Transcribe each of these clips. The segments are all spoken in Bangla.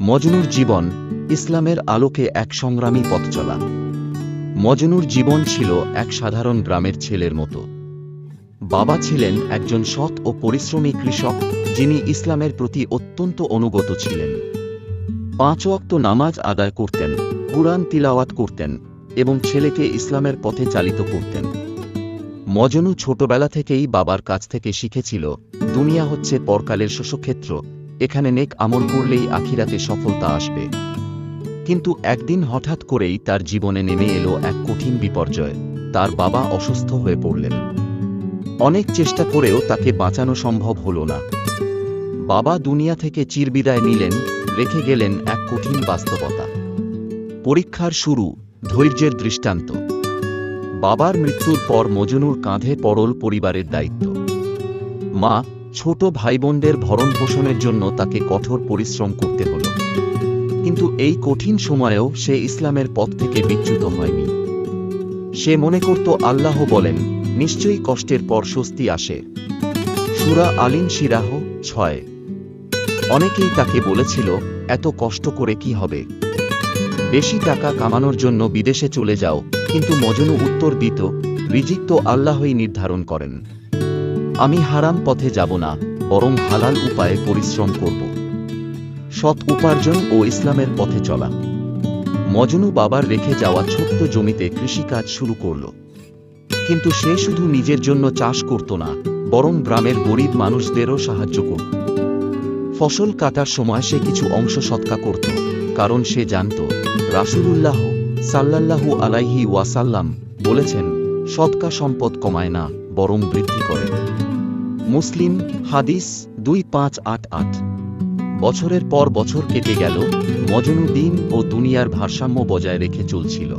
মজনুর জীবন, ইসলামের আলোকে এক সংগ্রামী পথ চলা। মজনুর জীবন ছিল এক সাধারণ গ্রামের ছেলের মতো। বাবা ছিলেন একজন সৎ ও পরিশ্রমী কৃষক, যিনি ইসলামের প্রতি অত্যন্ত অনুগত ছিলেন। 5 ওয়াক্ত নামাজ আদায় করতেন, কুরআন তিলাওয়াত করতেন এবং ছেলেকে ইসলামের পথে চালিত করতেন। মজনু ছোটবেলা থেকেই বাবার কাছ থেকে শিখেছিল, দুনিয়া হচ্ছে পরকালের শোষক্ষেত্র, এখানে নেক আমল করলেই আখিরাতে সফলতা আসবে। কিন্তু একদিন হঠাৎ করেই তার জীবনে নেমে এলো এক কঠিন বিপর্যয়। তার বাবা অসুস্থ হয়ে পড়লেন। অনেক চেষ্টা করেও তাকে বাঁচানো সম্ভব হলো না। বাবা দুনিয়া থেকে চিরবিদায় নিলেন, রেখে গেলেন এক কঠিন বাস্তবতা। পরীক্ষার শুরু, ধৈর্যের দৃষ্টান্ত। বাবার মৃত্যুর পর মজনুর কাঁধে পড়ল পরিবারের দায়িত্ব। মা, ছোট ভাইবোনদের ভরণ পোষণের জন্য তাকে কঠোর পরিশ্রম করতে হল। কিন্তু এই কঠিন সময়েও সে ইসলামের পথ থেকে বিচ্যুত হয়নি। সে মনে করত, আল্লাহ বলেন, নিশ্চয়ই কষ্টের পর স্বস্তি আসে। সূরা আল-ইনশিরাহ 6। অনেকেই তাকে বলেছিল, এত কষ্ট করে কি হবে? বেশি টাকা কামানোর জন্য বিদেশে চলে যাও। কিন্তু মজনু উত্তর দিত, রিজিক তো আল্লাহই নির্ধারণ করেন। আমি হারাম পথে যাব না, বরং হালাল উপায়ে পরিশ্রম করব। সৎ উপার্জন ও ইসলামের পথে চলা। মজনু বাবার রেখে যাওয়া ছোট্ট জমিতে কৃষিকাজ শুরু করল। কিন্তু সে শুধু নিজের জন্য চাষ করত না, বরং গ্রামের গরিব মানুষদেরও সাহায্য করত। ফসল কাটার সময় সে কিছু অংশ সদকা করত, কারণ সে জানত, রাসূলুল্লাহ সাল্লাল্লাহু আলাইহি ওয়াসাল্লাম বলেছেন, সদকা সম্পদ কমায় না, বরং বৃদ্ধি করে। মুসলিম হাদিস 2588। বছরের পর বছর কেটে গেল, মজনু দিন ও দুনিয়ার ভারসাম্য বজায় রেখে চলছিল।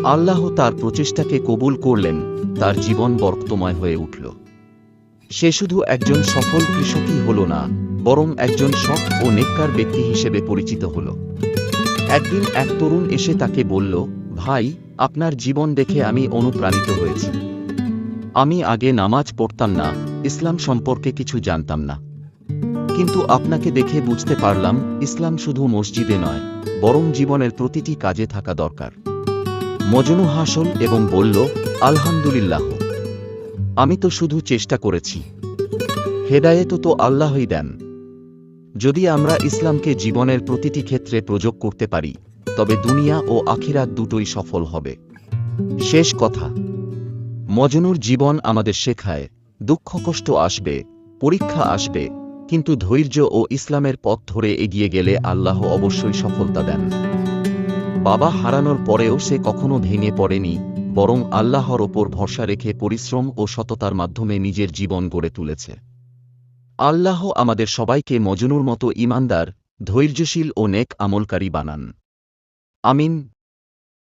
আল্লাহ তার প্রচেষ্টাকে কবুল করলেন, তার জীবন বরকতময় হয়ে উঠল। সে শুধু একজন সফল কৃষকই হল না, বরং একজন সৎ ও নেককার ব্যক্তি হিসেবে পরিচিত হল। একদিন এক তরুণ এসে তাকে বলল, ভাই, আপনার জীবন দেখে আমি অনুপ্রাণিত হয়েছি। আমি আগে নামাজ পড়তাম না, ইসলাম সম্পর্কে কিছু জানতাম না। কিন্তু আপনাকে দেখে বুঝতে পারলাম, ইসলাম শুধু মসজিদে নয়, বরং জীবনের প্রতিটি কাজে থাকা দরকার। মজনু হাসল এবং বলল, আলহামদুলিল্লাহ, আমি তো শুধু চেষ্টা করেছি। হেদায়েত তো আল্লাহই দেন। যদি আমরা ইসলামকে জীবনের প্রতিটি ক্ষেত্রে প্রয়োগ করতে পারি, তবে দুনিয়া ও আখিরাত দুটোই সফল হবে। শেষ কথা, মজনুর জীবন আমাদের শেখায়, দুঃখ কষ্ট আসবে, পরীক্ষা আসবে, কিন্তু ধৈর্য ও ইসলামের পথ ধরে এগিয়ে গেলে আল্লাহ অবশ্যই সফলতা দেন। বাবা হারানোর পরেও সে কখনো ভেঙে পড়েনি, বরং আল্লাহর ওপর ভরসা রেখে পরিশ্রম ও সততার মাধ্যমে নিজের জীবন গড়ে তুলেছে। আল্লাহ আমাদের সবাইকে মজনুর মতো ঈমানদার, ধৈর্যশীল ও নেক আমলকারী বানান। আমিন।